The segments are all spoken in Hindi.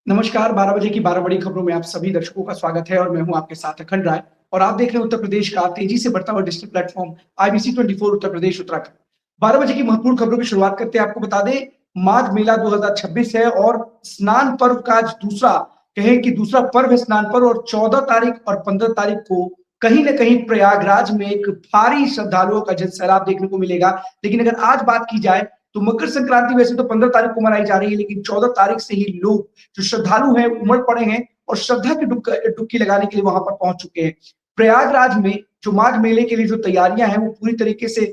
नमस्कार, 12 बजे की 12 बड़ी खबरों में आप सभी दर्शकों का स्वागत है और मैं हूं आपके साथ अखंड राय और आप देख रहे हैं उत्तर प्रदेश का तेजी से बढ़ता हुआ digital platform IBC 24 Uttar Pradesh Uttarakhand. 12 बजे की महत्वपूर्ण खबरों की शुरुआत करते हैं। आपको बता दें, माघ मेला 2026 है और स्नान पर्व का आज दूसरा पर्व है स्नान पर्व और 14 तारीख और 15 तारीख को कहीं न कहीं प्रयागराज में एक भारी श्रद्धालुओं का जन सैलाब देखने को मिलेगा। लेकिन अगर आज बात की जाए तो मकर संक्रांति वैसे तो 15 तारीख को मनाई जा रही है, लेकिन 14 तारीख से ही लोग जो श्रद्धालु हैं उमड़ पड़े हैं और श्रद्धा की डुबकी लगाने के लिए वहां पर पहुंच चुके हैं। प्रयागराज में जो माघ मेले के लिए जो तैयारियां हैं वो पूरी तरीके से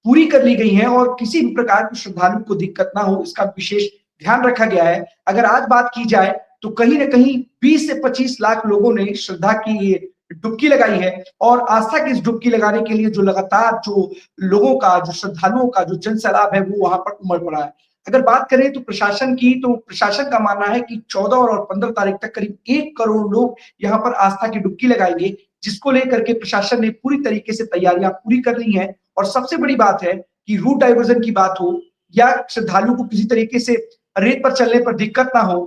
पूरी कर ली गई हैं और किसी भी प्रकार की श्रद्धालु को दिक्कत ना हो इसका विशेष ध्यान रखा गया है। अगर आज बात की जाए तो कहीं ना कहीं 20 से 25 लाख लोगों ने श्रद्धा की ये डुबकी लगाई है और आस्था की इस डुबकी लगाने के लिए जो लगातार जो लोगों का जो श्रद्धालुओं का जो जन सैलाब है वो वहां पर उमड़ पड़ा है। अगर बात करें तो प्रशासन की, तो प्रशासन का मानना है कि 14 और 15 तारीख तक करीब 1 करोड़ लोग यहाँ पर आस्था की डुबकी लगाएंगे, जिसको लेकर के प्रशासन ने पूरी तरीके से तैयारियां पूरी कर ली हैं। और सबसे बड़ी बात है कि रूट डाइवर्जन की बात हो या श्रद्धालु को किसी तरीके से रेत पर चलने पर दिक्कत ना हो,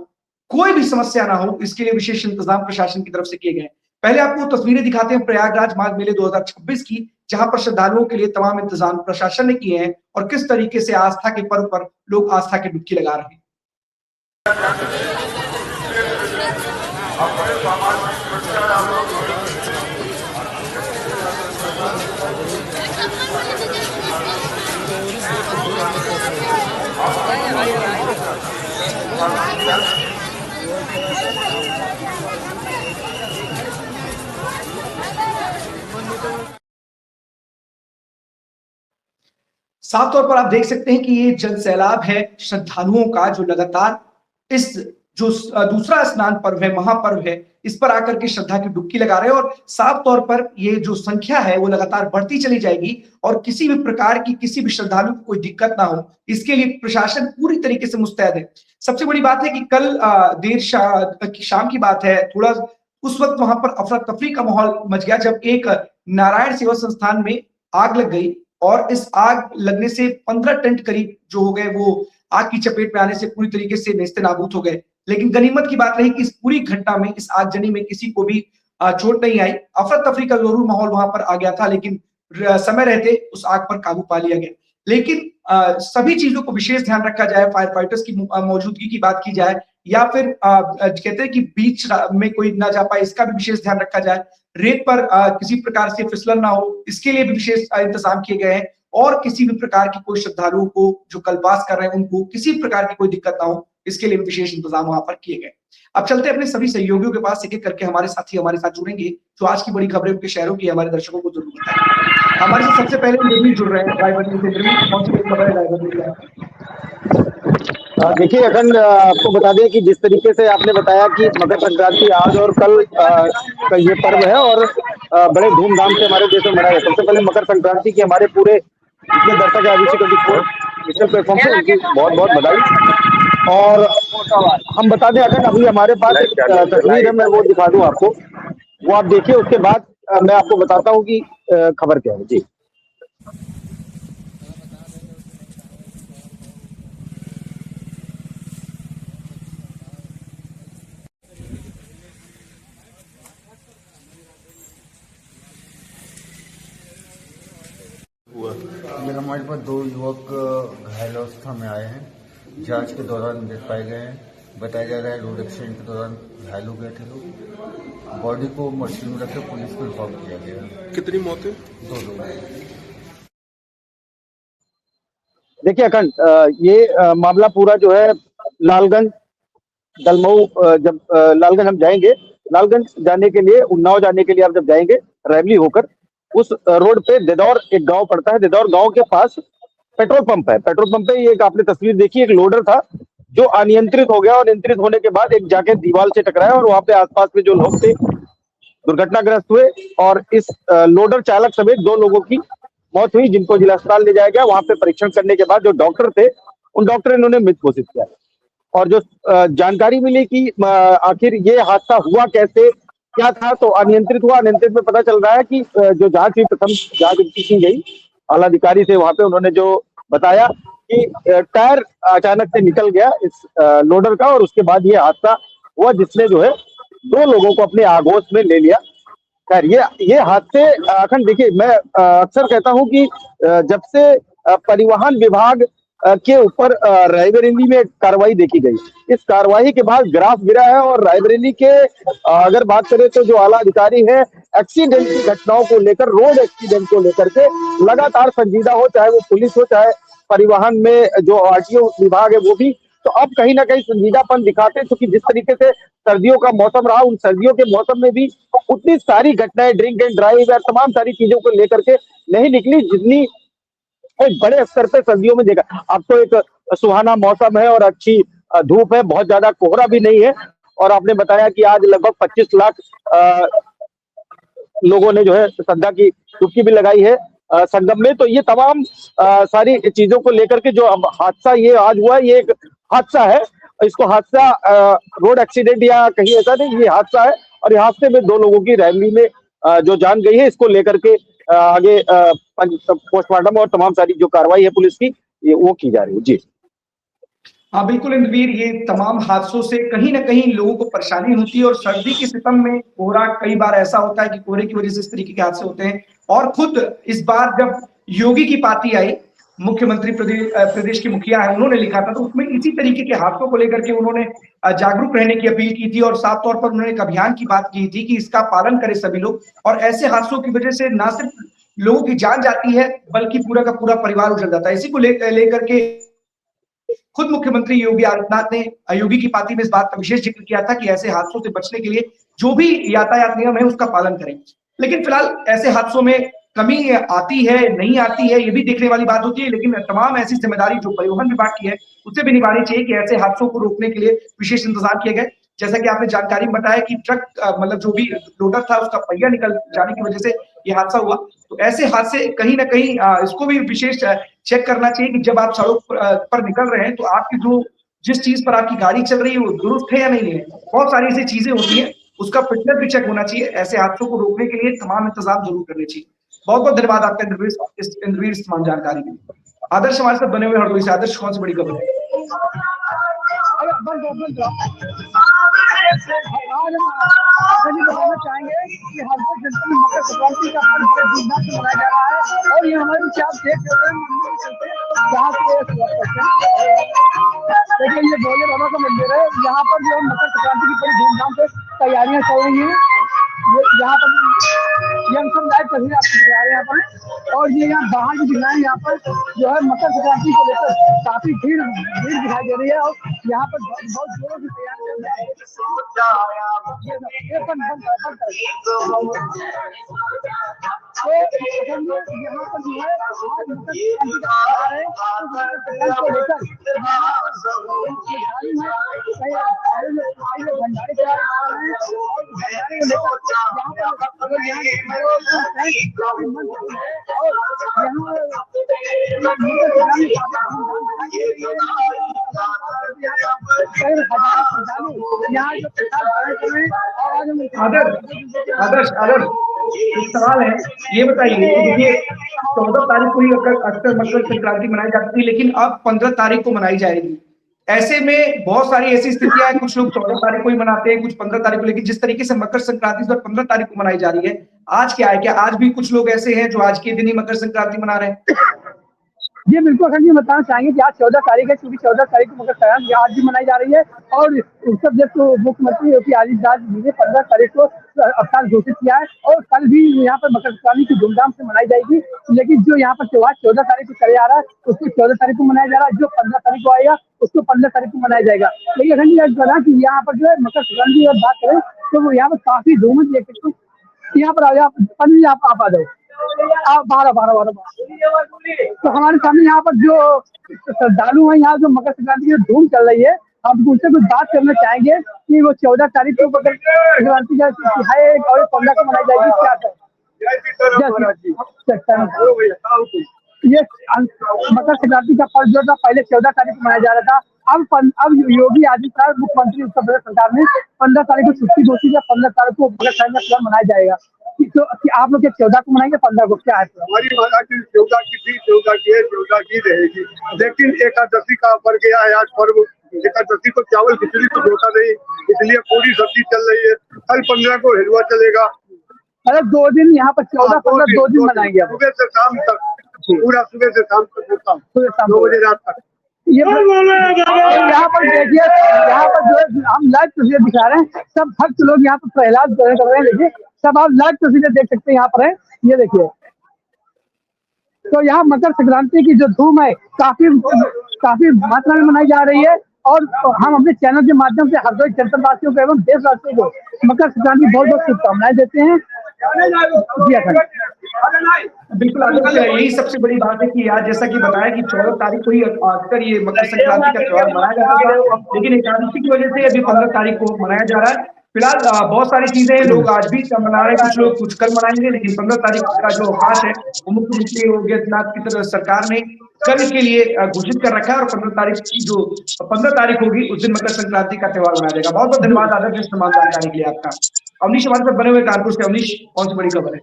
कोई भी समस्या ना हो, इसके लिए विशेष इंतजाम प्रशासन की तरफ से किए गए। पहले आपको तस्वीरें दिखाते हैं प्रयागराज माघ मेले 2026 की, जहां पर श्रद्धालुओं के लिए तमाम इंतजाम प्रशासन ने किए हैं और किस तरीके से आस्था के पर्व पर लोग आस्था की डुबकी लगा रहे हैं। साफ तौर पर आप देख सकते हैं कि ये जन सैलाब है श्रद्धालुओं का जो लगातार इस जो दूसरा स्नान पर्व है, महापर्व है, इस पर आकर के श्रद्धा की डुबकी लगा रहे हैं और साफ तौर पर ये जो संख्या है वो लगातार बढ़ती चली जाएगी और किसी भी प्रकार की किसी भी श्रद्धालु को कोई दिक्कत ना हो, इसके लिए प्रशासन पूरी तरीके से मुस्तैद है। सबसे बड़ी बात है कि कल शाम की बात है, थोड़ा उस वक्त वहां पर अफरा तफरी का माहौल मच गया जब एक नारायण सेवा संस्थान में आग लग गई और इस आग लगने से 15 टेंट करीब जो हो गए वो आग की चपेट में आने से पूरी तरीके से नेस्तनाबूद हो गए। लेकिन गनीमत की बात रही कि इस पूरी घटना में, इस आगजनी में किसी को भी चोट नहीं आई। अफरा तफरी का जरूर माहौल वहां पर आ गया था, लेकिन समय रहते उस आग पर काबू पा लिया गया। लेकिन सभी चीजों को विशेष ध्यान रखा जाए, फायर फाइटर्स की मौजूदगी की बात की जाए या फिर कहते हैं कि बीच में कोई ना जा पाए, इसका भी विशेष ध्यान रखा जाए। रेत पर किसी प्रकार से फिसलन ना हो, इसके लिए भी विशेष इंतजाम किए गए हैं और किसी भी प्रकार की कोई श्रद्धालुओं को जो कल्पवास कर रहे हैं उनको किसी प्रकार की कोई दिक्कत ना हो, इसके लिए भी विशेष इंतजाम वहां पर किए गए। अब चलते हैं अपने सभी सहयोगियों के पास, एक एक करके हमारे साथी हमारे साथ जुड़ेंगे जो आज की बड़ी खबरें उनके शहरों की हमारे दर्शकों को जरूर बताएंगे। हमारे साथ सबसे पहले निर्मी जुड़ रहे हैं रायबरेली से। निर्मी, कौन सी बड़ी खबर है रायबरेली? देखिए अखंड, आपको बता दें कि जिस तरीके से आपने बताया कि मकर संक्रांति आज और कल का ये पर्व है और बड़े धूमधाम से हमारे देश में मनाया जाता है। सबसे पहले मकर संक्रांति की हमारे पूरे जितने दर्शक है आईबीसी 24 डिजिटल प्लेटफॉर्म से उनकी बहुत बहुत बधाई। और हम बता दें अखंड, अभी हमारे पास एक तस्वीर है, मैं वो दिखा दूं आपको, वो आप देखिए, उसके बाद मैं आपको बताता हूँ कि खबर क्या है। जी हमारे पास 2 युवक घायल अवस्था में आए हैं। जांच के दौरान मृत पाए गए हैं। बताया जा रहा है रोड एक्सीडेंट के दौरान घायल हो गए थे लोग। बॉडी को मशीन में रखकर पुलिस को इन्फॉर्म किया गया। कितनी मौतें? 2 लोग। देखिए अखंड, ये मामला पूरा जो है लालगंज दलमऊ, जब लालगंज हम जाएंगे, लालगंज जाने के लिए, उन्नाव जाने के लिए आप जब जाएंगे रैवली होकर, उस रोड पे देदौर एक गांव पड़ता है। देदौर गांव के पास पेट्रोल पंप है। पेट्रोल पंप पे ये एक आपने तस्वीर देखी, एक लोडर था जो अनियंत्रित हो गया और नियंत्रित होने के बाद एक जाके दीवार से टकराया और वहां पे आसपास में जो लोग थे दुर्घटनाग्रस्त हुए और इस लोडर चालक समेत 2 लोगों की मौत हुई, जिनको जिला अस्पताल ले जाया गया। वहां पे परीक्षण करने के बाद जो डॉक्टर थे उन डॉक्टर ने इन्होंने मृत घोषित किया। और जो जानकारी मिली कि आखिर ये हादसा हुआ कैसे, क्या था, तो अनियंत्रित हुआ। अनियंत्रित में पता चल रहा है कि जो जांच हुई, प्रथम जांच की गई आला अधिकारी से, वहां पे उन्होंने जो बताया कि टायर अचानक से निकल गया इस लोडर का और उसके बाद ये हादसा हुआ जिसने जो है 2 लोगों को अपने आगोश में ले लिया। खैर ये हादसे अखंड देखिए, मैं अक्सर कहता हूं कि जब से परिवहन विभाग के ऊपर रायबरेली में कार्रवाई देखी गई, इस कार्रवाई के बाद ग्राफ गिरा है और रायबरेली के अगर बात करें तो जो आला अधिकारी है, एक्सीडेंट की घटनाओं को लेकर, रोड एक्सीडेंट को लेकर के लगातार संजीदा हो, चाहे वो पुलिस हो, चाहे परिवहन में जो आरटीओ विभाग है वो भी। तो अब कहीं ना कहीं संजीदापन दिखाते हैं, क्योंकि जिस तरीके से सर्दियों का मौसम रहा, उन सर्दियों के मौसम में भी उतनी सारी घटनाएं ड्रिंक एंड ड्राइव या तमाम सारी चीजों को लेकर के नहीं निकली जितनी एक बड़े स्तर पे सर्दियों में देखा। अब तो एक सुहाना मौसम है और अच्छी धूप है, बहुत ज्यादा कोहरा भी नहीं है। और आपने बताया कि आज लगभग 25 लाख लोगों ने जो है श्रद्धा की डुबकी भी लगाई है संगम में। तो ये तमाम सारी चीजों को लेकर के जो अब हादसा ये आज हुआ, ये एक हादसा है। इसको हादसा रोड एक्सीडेंट या कहीं ऐसा नहीं, ये हादसा है। और ये हादसे में 2 लोगों की रैली में जो जान गई है, इसको लेकर के आगे पोस्टमार्टम और तमाम सारी जो कार्रवाई है पुलिस की, ये वो की जा रही है। जी हाँ बिल्कुल इंद्रवीर, ये तमाम हादसों से कहीं ना कहीं लोगों को परेशानी होती है और सर्दी के सितम में कोहरा कई बार ऐसा होता है कि कोहरे की वजह से इस तरीके के हादसे होते हैं। और खुद इस बार जब योगी की पार्टी आई, मुख्यमंत्री प्रदेश के मुखिया है, उन्होंने लिखा था तो उसमें इसी तरीके के हादसों को लेकर के उन्होंने जागरूक रहने की अपील की थी और साफ तौर पर उन्होंने एक अभियान की बात की थी कि इसका पालन करें सभी लोग। और ऐसे हादसों की वजह से ना सिर्फ लोगों की जान जाती है बल्कि पूरा का पूरा परिवार उजड़ जाता है। इसी को लेकर के खुद मुख्यमंत्री योगी आदित्यनाथ ने योगी की पार्टी में इस बात का विशेष जिक्र किया था कि ऐसे हादसों से बचने के लिए जो भी यातायात नियम है उसका पालन करें। लेकिन फिलहाल ऐसे हादसों में कमी आती है नहीं आती है ये भी देखने वाली बात होती है, लेकिन तमाम ऐसी जिम्मेदारी जो परिवहन विभाग की है उसे भी निभानी चाहिए कि ऐसे हादसों को रोकने के लिए विशेष इंतजाम किए गए। जैसा कि आपने जानकारी में बताया कि ट्रक मतलब जो भी लोडर था उसका पहिया निकल जाने की वजह से ये हादसा हुआ। तो ऐसे हादसे कहीं ना कहीं इसको भी विशेष चेक करना चाहिए कि जब आप सड़क पर निकल रहे हैं तो आपकी जो जिस चीज पर आपकी गाड़ी चल रही है वो दुरुस्त है या नहीं है। बहुत सारी ऐसी चीजें होती हैं, उसका फिटनेस भी चेक होना चाहिए। ऐसे हादसों को रोकने के लिए तमाम इंतजाम जरूर करने चाहिए। बहुत बहुत धन्यवाद आपका इंद्रवीर इस तमाम जानकारी के लिए। आदर्श हमारे साथ बने हुए हरदोई से। आदर्श, कौन सी बड़ी खबर है? आज हम बताना चाहेंगे कि हरदोई जनपद में मकर संक्रांति का पर्व बड़े धूमधाम से मनाया जा रहा है और ये हमारे पीछे आप देख सकते हैं जहाँ पे देखिए ये भोले बाबा का मंदिर है। यहाँ पर जो मकर संक्रांति की बड़ी धूमधाम से तैयारियां चल रही हैं। यहाँ पर ये हम सब लाइव तस्वीर आपको दिखा रहे हैं यहाँ पर। और ये यहाँ बाहर भी दिख रहा है, यहाँ पर जो है मकर संक्रांति को लेकर काफी भीड़ दिखाई दे रही है और यहाँ पर बहुत जोरों से तैयारी चल रही है। तो यहाँ पर जो है आज मकर संक्रांति का को लेकर भंडारे तैयार कर रहे हैं और भंडारे आदर्श एक सवाल है, ये बताइए कि देखिए 14 तारीख को ही अक्सर मकर संक्रांति मनाई जाती थी, लेकिन अब 15 तारीख को मनाई जाएगी। ऐसे में बहुत सारी ऐसी स्थितियां हैं, कुछ लोग 14 तारीख को ही मनाते हैं, कुछ 15 तारीख को, लेकिन जिस तरीके से मकर संक्रांति इस बार 15 तारीख को मनाई जा रही है, आज क्या है? क्या आज भी कुछ लोग ऐसे हैं जो आज के दिन ही मकर संक्रांति मना रहे हैं? जी बिल्कुल अखंड जी, बताना चाहेंगे कि आज 14 तारीख है, क्योंकि 14 तारीख को मकर संक्रांति आज भी मनाई जा रही है और उत्तर प्रदेश को मुख्यमंत्री योगी आदित्यनाथ जी ने 15 तारीख को अवकाश घोषित किया है और कल भी यहाँ पर मकर संक्रांति की धूमधाम से मनाई जाएगी। लेकिन जो यहाँ पर त्योहार 14 तारीख को चले आ रहा है उसको 14 तारीख को मनाया जा रहा है, जो 15 तारीख को आएगा उसको 15 तारीख को मनाया जाएगा। लेकिन अखंड जी बता कि यहाँ पर जो है मकर संक्रांति की अगर बात करें तो वो यहाँ पर काफी धूम यहाँ पर आप आ जाओ आप 12 तो हमारे सामने यहाँ पर जो श्रद्धालु है, यहाँ जो मकर संक्रांति की धूम चल रही है, हम उनसे कुछ बात करना चाहेंगे कि वो 14 तारीख को मकर संक्रांति का है और 15 को मनाई जाएगी, क्या है? ये मकर संक्रांति का पर्व जो था पहले 14 तारीख को मनाया जा रहा था। अब योगी आदित्यनाथ मुख्यमंत्री उत्तर प्रदेश सरकार ने 15 तारीख को छुट्टी घोषित है, 15 तारीख को मकर संक्रांति का पर्व मनाया जाएगा। कि आप लोग 14 को मनाएंगे 15 को, क्या है? हमारी माता की 14 की थी, 14 की है, 14 की रहेगी, लेकिन एकादशी का बढ़ गया है आज पर्व। एकादशी को चावल खिचड़ी तो होता नहीं, इसलिए पूरी सब्जी चल रही है। कल 15 को हलवा चलेगा। अरे 2 दिन यहाँ पर 14-15 2 दिन मनाएंगे आप। सुबह से शाम तक, पूरा सुबह से शाम तक होता हूँ, सुबह शाम 2 बजे रात तक। ये यहाँ पर देखिए, यहाँ पर जो है हम लाइव तस्वीरें दिखा रहे हैं, सब भक्त लोग यहाँ पर प्रहलाद कर रहे हैं। देखिए सब आप लाइव तस्वीरें देख सकते हैं, यहाँ पर है, ये देखिए। तो यहाँ मकर संक्रांति की जो धूम है काफी मात्रा में मनाई जा रही है, और हम अपने चैनल के माध्यम से हर कोई जनता वासियों को एवं देशवासियों को मकर संक्रांति बहुत बहुत शुभकामनाएं देते हैं। जी अखंड। बिल्कुल आदर्श, यही सबसे बड़ी बात है कि आज जैसा कि बताया कि 14 तारीख को ही अक्सर ये मकर संक्रांति का त्योहार मनाया जाता था, लेकिन एकादशी की वजह से अभी 15 तारीख को मनाया जा रहा है। फिलहाल बहुत सारी चीजें हैं, लोग आज भी मना रहे हैं, कुछ लोग कुछ कल मनाएंगे, लेकिन 15 तारीख का जो अवकाश है वो मुख्यमंत्री योगी आदित्यनाथ की तरफ सरकार ने कल के लिए घोषित कर रखा है, और 15 तारीख होगी उस दिन मकर संक्रांति का त्योहार मनाया जाएगा। बहुत बहुत धन्यवाद आदर्श इस तमाम जानकारी के लिए आपका। अवनीश हमारे साथ बने हुए कानपुर से। अवनीश, कौन सी बड़ी खबर है?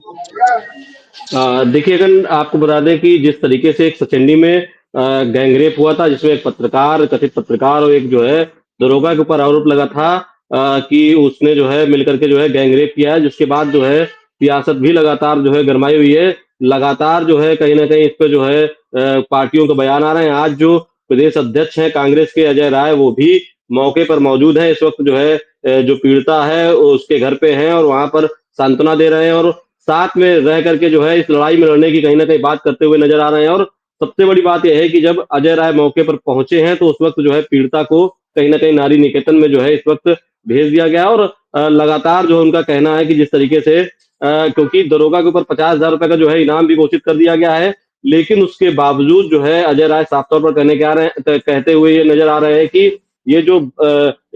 देखिए अगर आपको बता दें कि जिस तरीके से एक सचंडी में गैंगरेप हुआ था, जिसमें एक पत्रकार, कथित पत्रकार और एक जो है दरोगा के ऊपर आरोप लगा था कि उसने जो है मिलकर के जो है गैंगरेप किया है, जिसके बाद जो है सियासत भी लगातार जो है गरमाई हुई है। लगातार जो है कहीं ना कहीं इस पर जो है पार्टियों के बयान आ रहे हैं। आज जो प्रदेश अध्यक्ष हैं कांग्रेस के अजय राय, वो भी मौके पर मौजूद हैं। इस वक्त जो है जो पीड़िता है उसके घर पे हैं और वहां पर सांत्वना दे रहे हैं, और साथ में रह करके जो है इस लड़ाई में लड़ने की कहीं ना कहीं बात करते हुए नजर आ रहे हैं। और सबसे बड़ी बात यह है कि जब अजय राय मौके पर पहुंचे हैं तो उस वक्त जो है पीड़िता को कहीं ना कहीं नारी निकेतन में जो है इस वक्त भेज दिया गया। और लगातार जो उनका कहना है कि जिस तरीके से क्योंकि दरोगा के ऊपर 50,000 रुपए का जो है इनाम भी घोषित कर दिया गया है, लेकिन उसके बावजूद जो है अजय राय साफ तौर पर कहते हुए ये नजर आ रहे हैं कि ये जो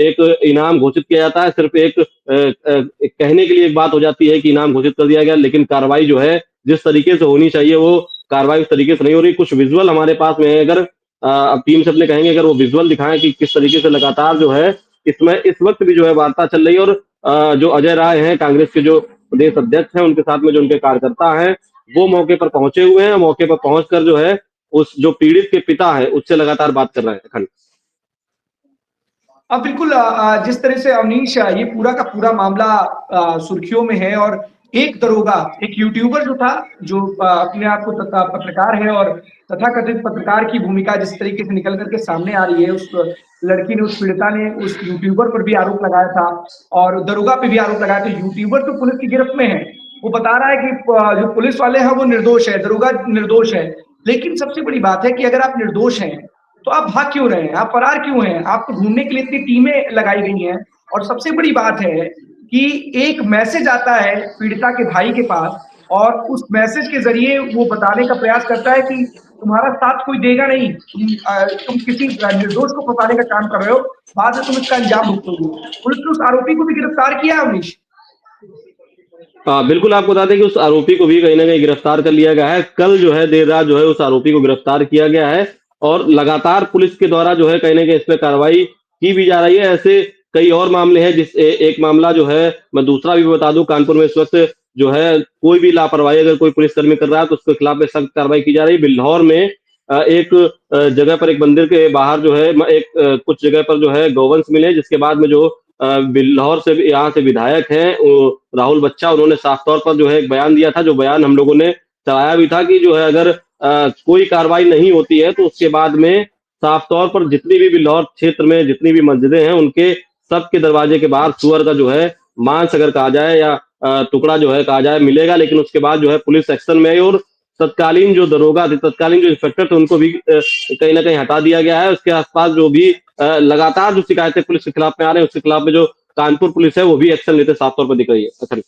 एक इनाम घोषित किया जाता है सिर्फ एक कहने के लिए एक बात हो जाती है कि इनाम घोषित कर दिया गया, लेकिन कार्रवाई जो है जिस तरीके से होनी चाहिए वो कार्रवाई उस तरीके से नहीं हो रही। कुछ विजुअल हमारे पास में है, अगर अब टीम से अपने कहेंगे अगर वो विजुअल दिखाएं कि किस तरीके से लगातार जो है इसमें इस वक्त भी जो है वार्ता चल रही है। और जो अजय राय हैं कांग्रेस के जो प्रदेश अध्यक्ष हैं, उनके साथ में जो उनके कार्यकर्ता हैं वो मौके पर पहुंचे हुए हैं। मौके पर पहुंचकर जो है उस जो पीड़ित के पिता है उससे लगातार बात कर रहे हैं। अब बिल्कुल जिस तरह से अवनीश ये पूरा का पूरा मामला सुर्खियों में है, और एक दरोगा, एक यूट्यूबर जो था, जो अपने आप को पत्रकार है और तथाकथित पत्रकार की भूमिका जिस तरीके से निकल करके सामने आ रही है, उस लड़की ने, उस पीड़िता ने उस यूट्यूबर पर भी आरोप लगाया था और दरोगा पे भी आरोप लगाया था। यूट्यूबर तो पुलिस की गिरफ्त में है, वो बता रहा है कि जो पुलिस वाले हैं वो निर्दोष है, दरोगा निर्दोष है। लेकिन सबसे बड़ी बात है कि अगर आप निर्दोष हैं तो आप भाग क्यों रहे हैं, आप फरार क्यों हैं? आपको ढूंढने के लिए इतनी टीमें लगाई गई हैं। और सबसे बड़ी बात है कि एक मैसेज आता है पीड़िता के भाई के पास, और उस मैसेज के जरिए वो बताने का प्रयास करता है कि तुम्हारा साथ कोई देगा नहीं, तुम किसी निर्दोष को फंसाने का काम कर रहे हो, बाद में तुम इसका अंजाम भुगतोगे। पुलिस ने उस आरोपी को भी गिरफ्तार किया है अवनीश। बिल्कुल, आपको बता दें कि उस आरोपी को भी कहीं ना कहीं गिरफ्तार कर लिया गया है। कल जो है देर रात जो है उस आरोपी को गिरफ्तार किया गया है, और लगातार पुलिस के द्वारा जो है कहीं ना कहीं इस पर कार्रवाई की भी जा रही है। ऐसे कई और मामले हैं, एक मामला जो है मैं दूसरा भी बता दूं, कानपुर में इस वक्त जो है कोई भी लापरवाही अगर कोई पुलिसकर्मी कर रहा है तो उसके खिलाफ में सख्त कार्रवाई की जा रही है। बिल्हौर में एक जगह पर एक मंदिर के बाहर जो है कुछ जगह पर जो है गौवंश मिले, जिसके बाद में जो बिल्हौर से यहाँ से विधायक हैं राहुल बच्चा, उन्होंने साफ तौर पर जो है एक बयान दिया था, जो बयान हम लोगों ने चलाया भी था कि जो है अगर कोई कार्रवाई नहीं होती है तो उसके बाद में साफ तौर पर जितनी भी बिल्हौर क्षेत्र में जितनी भी मस्जिदें हैं उनके सबके दरवाजे के बाहर सुअर का जो है मांस अगर कहा जाए या टुकड़ा जो है कहा जाए मिलेगा। लेकिन उसके बाद जो है पुलिस एक्शन में आई और तत्कालीन जो दरोगा थे, तत्कालीन जो इंस्पेक्टर थे, उनको भी कहीं ना कहीं हटा दिया गया है। उसके आसपास जो भी लगातार जो शिकायतें पुलिस के खिलाफ में आ रहे हैं उसके खिलाफ में जो कानपुर पुलिस है वो भी एक्शन लेते साफ तौर पर दिख रही है।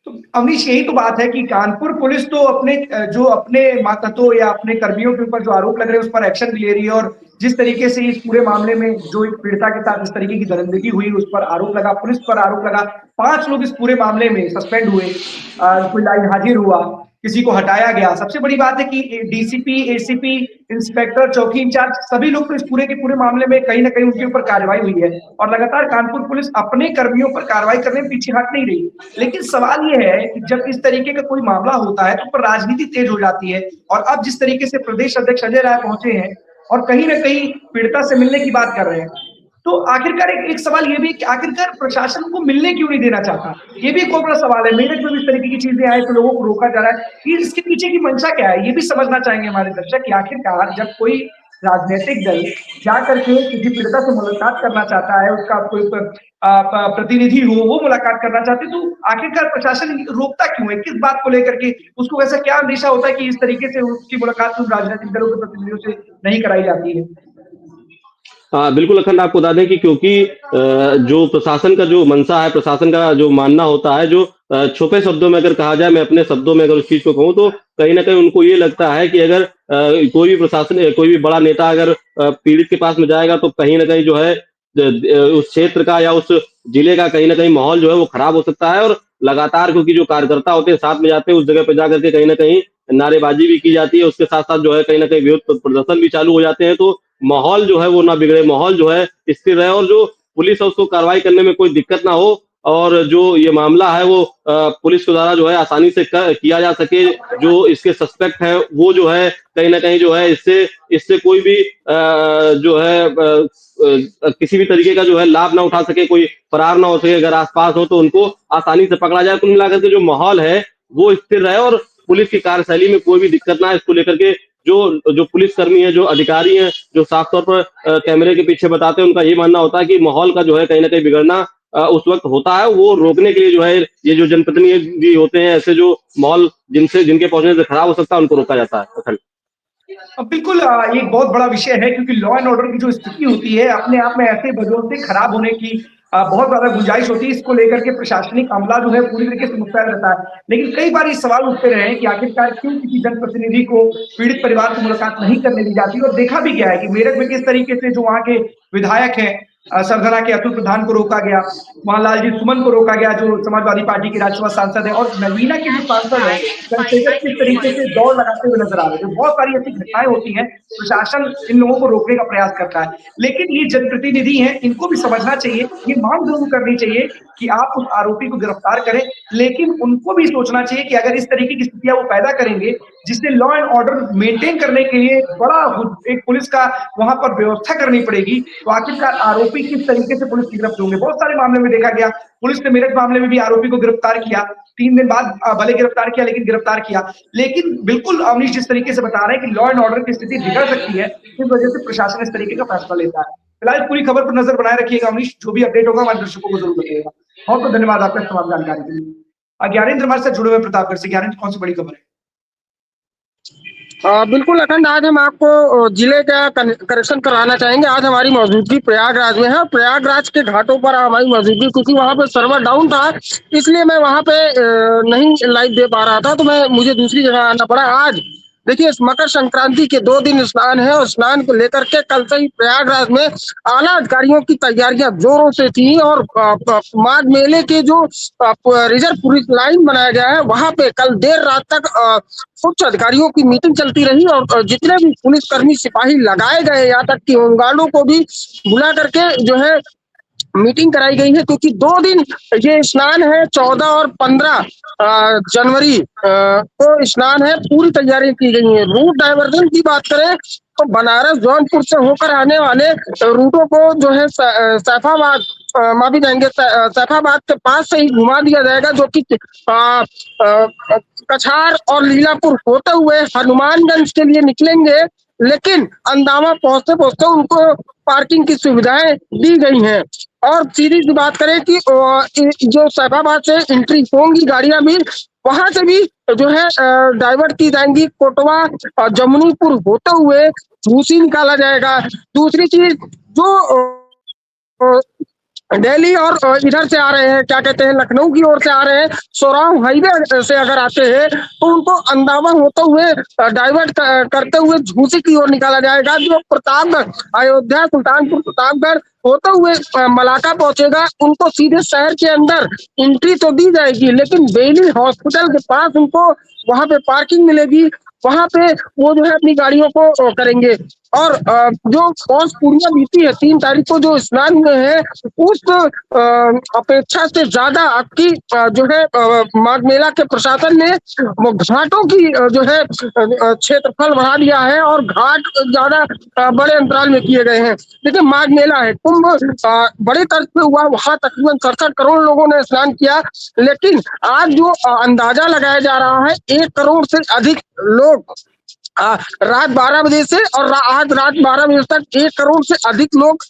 तो अवनीश, यही तो बात है कि कानपुर पुलिस तो अपने मातहतों या अपने कर्मियों के ऊपर जो आरोप लग रहे हैं उस पर एक्शन भी ले रही है, और जिस तरीके से इस पूरे मामले में जो एक पीड़िता के साथ इस तरीके की दरिंदगी हुई उस पर आरोप लगा, पुलिस पर आरोप लगा, 5 लोग इस पूरे मामले में सस्पेंड हुए, कोई लाइन हाजिर हुआ। किसी को हटाया गया। सबसे बड़ी बात है कि डीसीपी, एसीपी, इंस्पेक्टर, चौकी इंचार्ज सभी लोग तो इस पूरे के पूरे मामले में कहीं न कहीं उनके ऊपर कार्रवाई हुई है और लगातार कानपुर पुलिस अपने कर्मियों पर कार्रवाई करने में पीछे हट नहीं रही। लेकिन सवाल ये है कि जब इस तरीके का कोई मामला होता है तो ऊपर राजनीति तेज हो जाती है और अब जिस तरीके से प्रदेश अध्यक्ष अजय राय पहुंचे हैं और कहीं न कहीं पीड़िता से मिलने की बात कर रहे हैं, तो आखिरकार एक सवाल ये भी कि आखिरकार प्रशासन को मिलने क्यों नहीं देना चाहता? ये भी एक बहुत बड़ा सवाल है। मेरठ में भी इस तरीके की चीजें आई तो लोगों को रोका जा रहा है। ये इसके पीछे की मंशा क्या है? ये भी समझना चाहेंगे हमारे दर्शक कि आखिरकार जब कोई राजनीतिक दल जा करके किसी पीड़िता से मुलाकात करना चाहता है, उसका कोई प्रतिनिधि हो, वो मुलाकात करना चाहते तो आखिरकार प्रशासन रोकता क्यों है? किस बात को लेकर के उसको ऐसा क्या अंदेशा होता है कि इस तरीके से उसकी मुलाकात उन राजनीतिक दलों के प्रतिनिधियों से नहीं कराई जाती है? हाँ, बिल्कुल अखंड, आपको बता दें कि क्योंकि जो प्रशासन का जो मंशा है, प्रशासन का जो मानना होता है, जो छोटे शब्दों में अगर कहा जाए, मैं अपने शब्दों में अगर उस चीज को कहूँ तो कहीं ना कहीं उनको ये लगता है कि अगर कोई भी प्रशासन, कोई भी बड़ा नेता अगर पीड़ित के पास में जाएगा तो कहीं ना कहीं जो है उस क्षेत्र का या उस जिले का कहीं ना कहीं माहौल जो है वो खराब हो सकता है। और लगातार क्योंकि जो कार्यकर्ता होते हैं साथ में जाते हैं, उस जगह पे जाकर के कहीं ना कहीं नारेबाजी भी की जाती है, उसके साथ साथ जो है कहीं ना कहीं विरोध प्रदर्शन भी चालू हो जाते हैं। तो माहौल जो है वो ना बिगड़े, माहौल जो है स्थिर रहे और जो पुलिस है उसको कार्रवाई करने में कोई दिक्कत ना हो और जो ये मामला है वो पुलिस के द्वारा जो है आसानी से किया जा सके। जो इसके सस्पेक्ट है वो जो है कहीं ना कहीं जो है इससे कोई भी जो है किसी भी तरीके का जो है लाभ ना उठा सके, कोई फरार ना हो सके, अगर आसपास हो तो उनको आसानी से पकड़ा जाए। कुल मिलाकर के जो माहौल है वो स्थिर रहे और पुलिस की कार्यशैली में कोई भी दिक्कत ना है। इसको लेकर के जो पुलिसकर्मी है, जो अधिकारी हैं, जो साफ तौर पर कैमरे के पीछे बताते हैं, उनका ये मानना होता है कि माहौल का जो है कहीं ना कहीं बिगड़ना उस वक्त होता है। वो रोकने के लिए जो है ये जो जनप्रतिनिधि होते हैं, ऐसे जो माहौल जिनके पहुंचने से खराब हो सकता है, उनको रोका जाता है। अखंड, बिल्कुल, ये एक बहुत बड़ा विषय है क्योंकि लॉ एंड ऑर्डर की जो स्थिति होती है अपने आप में ऐसे वजहों से खराब होने की बहुत ज्यादा गुंजाइश होती है। इसको लेकर के प्रशासनिक अमला जो है पूरी तरीके से मुस्तैद रहता है। लेकिन कई बार ये सवाल उठते रहे हैं कि आखिरकार क्यों किसी जनप्रतिनिधि को पीड़ित परिवार से मुलाकात नहीं करने दी जाती। और देखा भी गया है कि मेरठ में किस तरीके से जो वहाँ के विधायक हैं, सरधना के अतुल प्रधान को रोका गया, वहां लालजी सुमन को रोका गया जो समाजवादी पार्टी के राज्यसभा सांसद है, और नवीना के जो सांसद है चंद्रशेखर किस तरीके से दौड़ लगाते हुए नजर आ रहे हैं। बहुत सारी ऐसी घटनाएं होती हैं, प्रशासन इन लोगों को रोकने का प्रयास करता है। लेकिन ये जनप्रतिनिधि हैं, इनको भी समझना चाहिए, ये मांग जरूर करनी चाहिए कि आप उस आरोपी को गिरफ्तार करें, लेकिन उनको भी सोचना चाहिए कि अगर इस तरीके की स्थितियां वो पैदा करेंगे जिससे लॉ एंड ऑर्डर मेंटेन करने के लिए बड़ा एक पुलिस का वहां पर व्यवस्था करनी पड़ेगी, तो आखिरकार आरोपी किस तरीके से पुलिस की गिरफ्त होंगे। बहुत सारे मामले में देखा गया, पुलिस ने मेरठ मामले में भी आरोपी को गिरफ्तार किया, 3 दिन बाद भले गिरफ्तार किया लेकिन गिरफ्तार किया। लेकिन बिल्कुल अवनीश जिस तरीके से बता रहे हैं कि लॉ एंड ऑर्डर की स्थिति बिगड़ सकती है, इस वजह से प्रशासन इस तरीके का फैसला लेता है। फिलहाल पूरी खबर पर नजर बनाए रखिएगा अवनीश, जो भी अपडेट होगा हमारे दर्शकों को जरूर बताइएगा। बहुत बहुत धन्यवाद आपका तमाम जानकारी के लिए। ज्ञानेंद्र हमारे साथ जुड़े हुए प्रतापगढ़ से। ज्ञानेंद्र, कौन सी बड़ी खबर है? बिल्कुल अखंड, आज हम आपको जिले का करेक्शन कराना चाहेंगे। आज हमारी मौजूदगी प्रयागराज में है। प्रयागराज के घाटों पर हमारी मौजूदगी, क्योंकि वहां पे सर्वर डाउन था इसलिए मैं वहां पे नहीं लाइव दे पा रहा था, तो मुझे दूसरी जगह आना पड़ा। आज देखिए, मकर संक्रांति के 2 दिन स्नान है और स्नान को लेकर के कल से ही प्रयागराज में आला अधिकारियों की तैयारियां जोरों से थी और माघ मेले के जो रिजर्व पुलिस लाइन बनाया गया है वहां पे कल देर रात तक उच्च अधिकारियों की मीटिंग चलती रही और जितने भी पुलिसकर्मी सिपाही लगाए गए, यहाँ तक कि होमगार्डों को भी बुला करके जो है मीटिंग कराई गई है, क्योंकि 2 दिन ये स्नान है, 14 और 15 जनवरी को स्नान है। पूरी तैयारी की गई है। रूट डायवर्जन की बात करें तो बनारस जौनपुर से होकर आने वाले रूटों को जो है सैफाबाद, माफी जाएंगे, सैफाबाद के पास से ही घुमा दिया जाएगा, जो कि कछार और लीलापुर होते हुए हनुमानगंज के लिए निकलेंगे। लेकिन अंदावा पहुंचते पहुंचते उनको पार्किंग की सुविधाएं दी गई हैं। और सीधी सी बात करें कि जो सैफाबाद से एंट्री होंगी गाड़ियां भी, वहां से भी जो है डाइवर्ट की जाएंगी। कोटवा और जमुनीपुर होते हुए झूसी निकाला जाएगा। दूसरी चीज, जो दिल्ली और इधर से आ रहे हैं, क्या कहते हैं, लखनऊ की ओर से आ रहे हैं, सोराव हाईवे से अगर आते हैं तो उनको अंदावन होते हुए डाइवर्ट करते हुए झूसी की ओर निकाला जाएगा, जो प्रतापगढ़, अयोध्या, सुल्तानपुर, प्रतापगढ़ होते हुए मलाका पहुंचेगा। उनको सीधे शहर के अंदर एंट्री तो दी जाएगी, लेकिन बेली हॉस्पिटल के पास उनको वहां पे पार्किंग मिलेगी, वहां पे वो जो है अपनी गाड़ियों को करेंगे। और जो पौष पूर्णिमा बीती है 3 तारीख को, जो स्नान हुए हैं, उस अपेक्षा से ज्यादा आपकी जो है माघ मेला के प्रशासन ने वो घाटों की जो है क्षेत्रफल बढ़ा दिया है और घाट ज्यादा बड़े अंतराल में किए गए हैं। देखिए, माघ मेला है, कुंभ बड़े तर्ज पे हुआ, वहां तकरीबन 67 करोड़ लोगों ने स्नान किया, लेकिन आज जो अंदाजा लगाया जा रहा है 1 करोड़ से अधिक लोग रात 12 बजे से और आज रात 12 बजे तक 1 करोड़ से अधिक लोग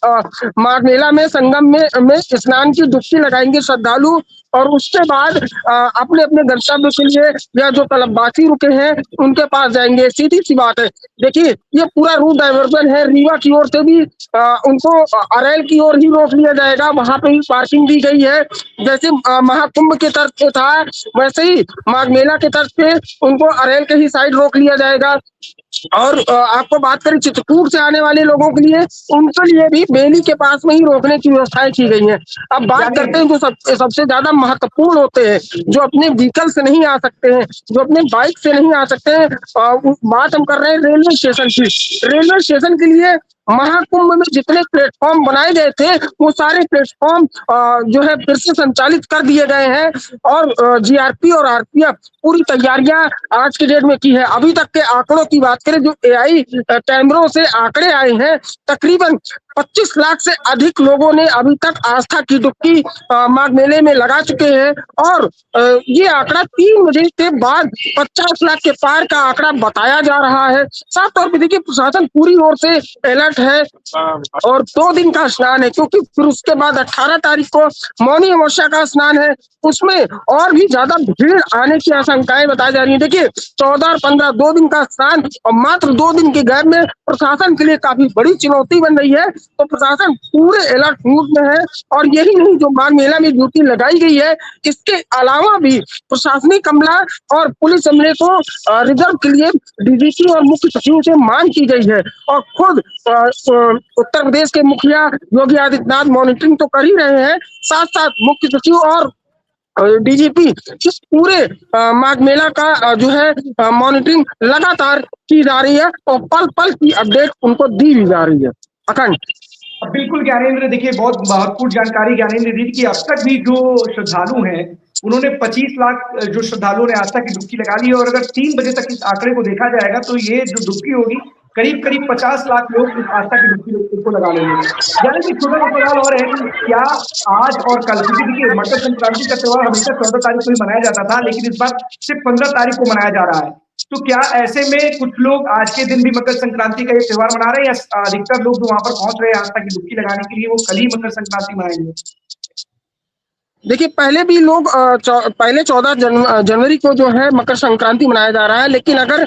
माघ मेला में संगम में स्नान की डुबकी लगाएंगे श्रद्धालु। और उसके बाद अपने अपने गंतव्य के लिए या जो कलबवासी रुके हैं उनके पास जाएंगे। सीधी सी बात है, देखिए ये पूरा रूट डाइवर्जन है। रीवा की ओर से भी उनको अरैल की ओर ही रोक लिया जाएगा, वहां पे ही पार्किंग दी गई है। जैसे महाकुंभ के तरफ पे था, वैसे ही माघ मेला के तरफ पे उनको अरैल के ही साइड रोक लिया जाएगा। और आपको बात करें चित्रकूट से आने वाले लोगों के लिए, उनके लिए भी बेली के पास में ही रोकने की व्यवस्थाएं की गई हैं। अब बात करते हैं जो सबसे ज्यादा महत्वपूर्ण होते हैं, जो अपने व्हीकल से नहीं आ सकते हैं, जो अपने बाइक से नहीं आ सकते हैं। बात हम कर रहे हैं रेलवे स्टेशन की। रेलवे स्टेशन के लिए महाकुंभ में जितने प्लेटफॉर्म बनाए गए थे, वो सारे प्लेटफॉर्म जो है फिर से संचालित कर दिए गए हैं और जीआरपी और आरपीएफ पूरी तैयारियां आज के डेट में की है। अभी तक के आंकड़ों की बात करें, जो एआई कैमरों से आंकड़े आए हैं, तकरीबन 25 लाख से अधिक लोगों ने अभी तक आस्था की डुबकी माघ मेले में लगा चुके हैं। और ये आंकड़ा 3 बजे के बाद 50 लाख के पार का आंकड़ा बताया जा रहा है। साफ तौर पर देखिए, प्रशासन पूरी ओर से अलर्ट है और 2 दिन का स्नान है, क्योंकि फिर उसके बाद 18 तारीख को मौनी अमावस्या का स्नान है, उसमें और भी ज्यादा भीड़ आने की आशंकाएं बताई जा रही है। देखिए, 14 और 15 2 दिन का स्नान और मात्र 2 दिन के गैप में प्रशासन के लिए काफी बड़ी चुनौती बन रही है। तो प्रशासन पूरे अलर्ट मूड में है। और यही नहीं, जो माघ मेला में ड्यूटी लगाई गई है, इसके अलावा भी प्रशासनिक अमला और पुलिस अमले को रिजर्व के लिए डीजीपी और मुख्य सचिव से मांग की गई है। और खुद उत्तर प्रदेश के मुखिया योगी आदित्यनाथ मॉनिटरिंग तो कर ही रहे हैं, साथ साथ मुख्य सचिव और डीजीपी इस पूरे माघ मेला का जो है मॉनिटरिंग लगातार की जा रही है और पल पल की अपडेट उनको दी भी जा रही है। अखंड। बिल्कुल ज्ञानेंद्र, देखिए बहुत महत्वपूर्ण जानकारी ज्ञानेंद्र दी कि अब तक भी जो श्रद्धालु हैं उन्होंने 25 लाख जो श्रद्धालुओं ने आस्था की डुबकी लगा ली है। और अगर 3 बजे तक इस आंकड़े को देखा जाएगा तो ये जो डुबकी होगी, करीब करीब 50 लाख लोग इस आस्था की डुबकी को लगा लेंगे। यानी कि छोटा सा सवाल और है कि क्या आज और कल, क्योंकि देखिए मकर संक्रांति का त्योहार हमेशा 14 तारीख को ही मनाया जाता था, लेकिन इस बार सिर्फ 15 तारीख को मनाया जा रहा है। तो क्या ऐसे में कुछ लोग आज के दिन भी मकर संक्रांति का ये त्योहार मना रहे हैं, या अधिकतर लोग जो वहां पर पहुंच रहे हैं आस्था की डुबकी लगाने के लिए, वो कल ही मकर संक्रांति मनाएंगे? देखिए, पहले भी लोग पहले 14 जनवरी को जो है मकर संक्रांति मनाया जा रहा है, लेकिन अगर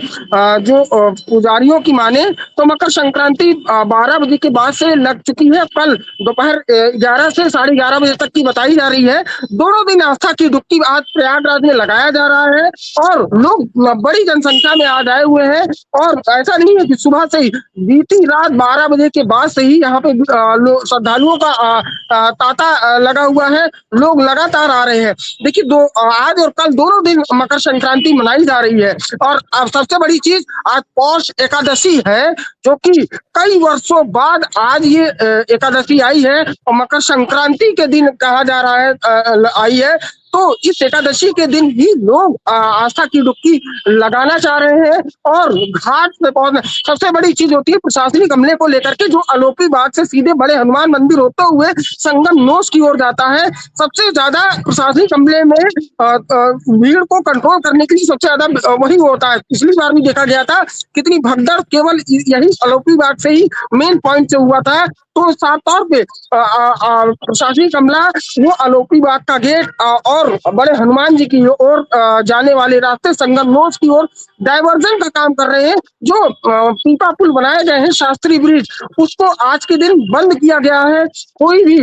जो पुजारियों की माने तो मकर संक्रांति 12 बजे के बाद से लग चुकी है। कल दोपहर 11 से 11:30 बजे तक की बताई जा रही है। दोनों दिन आस्था की डुबकी आज प्रयागराज में लगाया जा रहा है और लोग बड़ी जनसंख्या में आज आए हुए हैं। और ऐसा नहीं है कि सुबह से ही, बीती रात 12 बजे के बाद से ही यहाँ पे श्रद्धालुओं का तांता लगा हुआ है, लोग लगातार आ रहे हैं। देखिए, आज और कल दोनों दिन मकर संक्रांति मनाई जा रही है। और सबसे बड़ी चीज, आज पौष एकादशी है, जो कि कई वर्षों बाद आज ये एकादशी आई है और मकर संक्रांति के दिन कहा जा रहा है आई है। तो इस एकादशी के दिन ही लोग आस्था की डुबकी लगाना चाह रहे हैं और घाट पे पहुंचना। सबसे बड़ी चीज होती है प्रशासनिक अमले को लेकर के, जो अलोपी बाग से सीधे बड़े हनुमान मंदिर होते हुए संगम नोस की ओर जाता है। सबसे ज्यादा प्रशासनिक अमले में भीड़ को कंट्रोल करने के लिए सबसे ज्यादा वही होता है। पिछली बार भी देखा गया था कितनी भगदड़ केवल यही अलोपी बाग से ही मेन पॉइंट से हुआ था। तो साफ तौर पे प्रशासनिक अमला वो अलोपी बाग का गेट और बड़े हनुमान जी की ओर जाने वाले रास्ते संगम नोस की ओर डायवर्जन का काम कर रहे हैं। जो पीपा पुल बनाए गए हैं, शास्त्री ब्रिज, उसको आज के दिन बंद किया गया है। कोई भी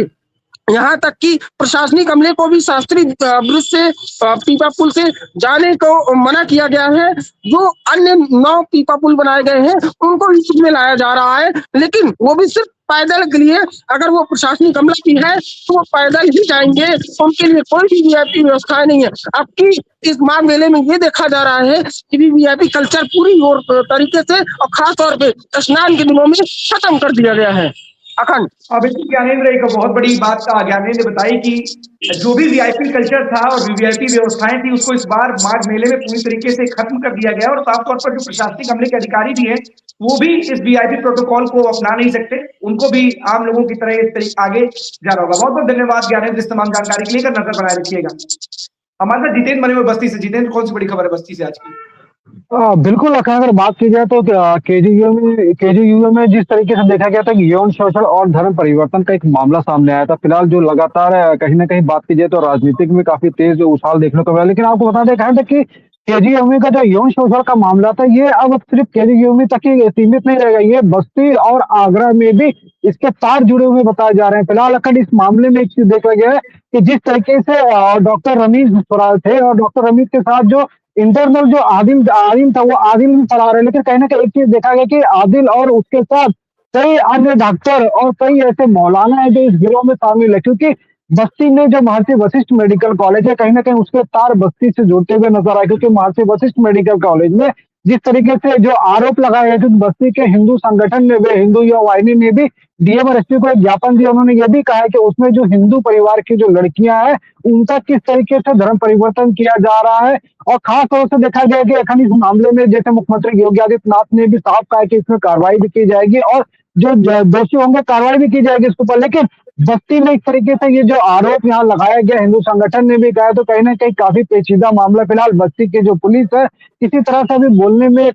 यहाँ तक कि प्रशासनिक अमले को भी शास्त्री ब्रिज से पीपा पुल से जाने को मना किया गया है। जो अन्य 9 पीपा पुल बनाए गए हैं उनको भी इसमें लाया जा रहा है, लेकिन वो भी सिर्फ पैदल के लिए। अगर वो प्रशासनिक अमला की है तो वो पैदल ही जाएंगे, उनके लिए कोई भी वीआईपी व्यवस्थाएं नहीं है। अब की इस माघ मेले में ये देखा जा रहा है कि वीआईपी कल्चर पूरी तरीके से और खास तौर पे स्नान के दिनों में खत्म कर दिया गया है। अखंड अब इसमें ज्ञानेंद्र एक बहुत बड़ी बात ज्ञानेंद्र ने बताई कि जो भी वीआईपी कल्चर था और वीआईपी व्यवस्थाएं थी उसको इस बार माघ मेले में पूरी तरीके से खत्म कर दिया गया और साफ तौर पर जो प्रशासनिक अमले के अधिकारी भी हैं वो भी इस वीआईपी प्रोटोकॉल को अपना नहीं सकते, उनको भी आम लोगों की तरह इस तरीके आगे जाना होगा। बहुत बहुत धन्यवाद ज्ञानेंद्र इस तमाम जानकारी के लिए, नजर बनाए रखिएगा। हमारे साथ जितेंद्र बने हुए बस्ती से। जितेंद्र, कौन सी बड़ी खबर है बस्ती से आज की? बिल्कुल अगर बात की जाए तो केजीयू में जिस तरीके से देखा गया था कि यौन शोषण और धर्म परिवर्तन का एक मामला सामने आया था। फिलहाल जो लगातार कहीं ना कहीं बात की जाए तो राजनीतिक में काफी तेज उछाल देखने को मिला, लेकिन आपको बता दें कहा था कि केजीयू का जो यौन शोषण का मामला था ये अब सिर्फ केजीयू तक ही सीमित नहीं रहेगा, ये बस्ती और आगरा में भी इसके तार जुड़े हुए बताए जा रहे हैं। फिलहाल अखंड इस मामले में एक चीज देखा गया है कि जिस तरीके से डॉक्टर रमीज फरार थे और डॉक्टर रमीज के साथ जो इंटरनल जो आदिल था वो आदिल भी फरार है, लेकिन कहीं ना कहीं एक चीज देखा गया कि आदिल और उसके साथ कई अन्य डॉक्टर और कई ऐसे मौलाना है जो इस गिरोह में शामिल है, क्योंकि बस्ती में जो महर्षि वशिष्ठ मेडिकल कॉलेज है कहीं ना कहीं उसके तार बस्ती से जुड़ते हुए नजर आए, क्योंकि महर्षि वशिष्ठ मेडिकल कॉलेज में जिस तरीके से जो आरोप लगाए गए थे बस्ती के हिंदू संगठन ने भी, हिंदू युवा वाहिनी ने भी डीएम और एसपी को एक ज्ञापन दिया। उन्होंने यह भी कहा है कि उसमें जो हिंदू परिवार की जो लड़कियां हैं उनका किस तरीके से धर्म परिवर्तन किया जा रहा है, और खास तौर से देखा गया कि अखंड इस मामले में जैसे मुख्यमंत्री योगी आदित्यनाथ ने भी साफ कहा कि इसमें कार्रवाई भी की जाएगी और जो दोषी होंगे कार्रवाई भी की जाएगी इसके ऊपर। लेकिन बस्ती में इस तरीके से ये जो आरोप यहाँ लगाया गया, हिंदू संगठन ने भी कहा, तो कहीं ना कहीं काफी पेचीदा मामला। फिलहाल बस्ती की जो पुलिस है किसी तरह से अभी बोल नहीं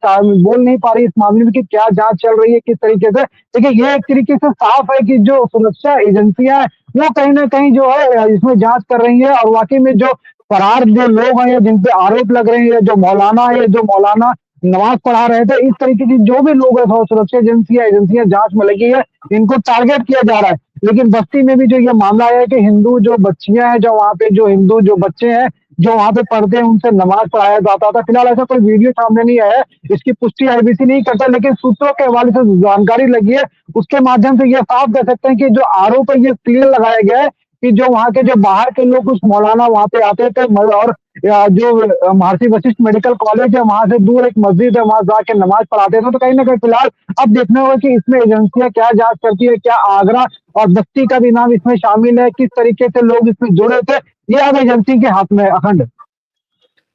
पा रही इस मामले में कि क्या जांच चल रही है किस तरीके से। देखिए ये एक तरीके से साफ है कि जो सुरक्षा एजेंसियां वो कहीं ना कहीं जो है इसमें जांच कर रही है, और वाकई में जो फरार जो लोग हैं जिन पे आरोप लग रहे हैं, जो मौलाना नमाज पढ़ा रहे थे, इस तरीके की जो भी लोग हैं सुरक्षा एजेंसियां जांच में लगी है, इनको टारगेट किया जा रहा है। लेकिन बस्ती में भी जो ये मामला है कि हिंदू जो बच्चियां हैं, जो वहाँ पे जो हिंदू जो बच्चे हैं जो वहाँ पे पढ़ते हैं उनसे नमाज पढ़ाया जाता था। फिलहाल ऐसा कोई वीडियो सामने नहीं आया है, इसकी पुष्टि आईबीसी नहीं करता, लेकिन सूत्रों के हवाले से जानकारी लगी है उसके माध्यम से ये साफ कह सकते हैं कि जो आरोप है ये क्लियर लगाया गया है कि जो वहाँ के जो बाहर के लोग कुछ मौलाना वहाँ पे आते थे और जो महर्षि वशिष्ठ मेडिकल कॉलेज है वहां से दूर एक मस्जिद है वहां जाके नमाज पढ़ाते थे। तो कहीं ना कहीं फिलहाल अब देखना होगा कि इसमें एजेंसियां क्या जांच करती है, क्या आगरा और बस्ती का भी नाम इसमें शामिल है, किस तरीके से लोग इसमें जुड़े थे, ये अब एजेंसी के हाथ में है। अखंड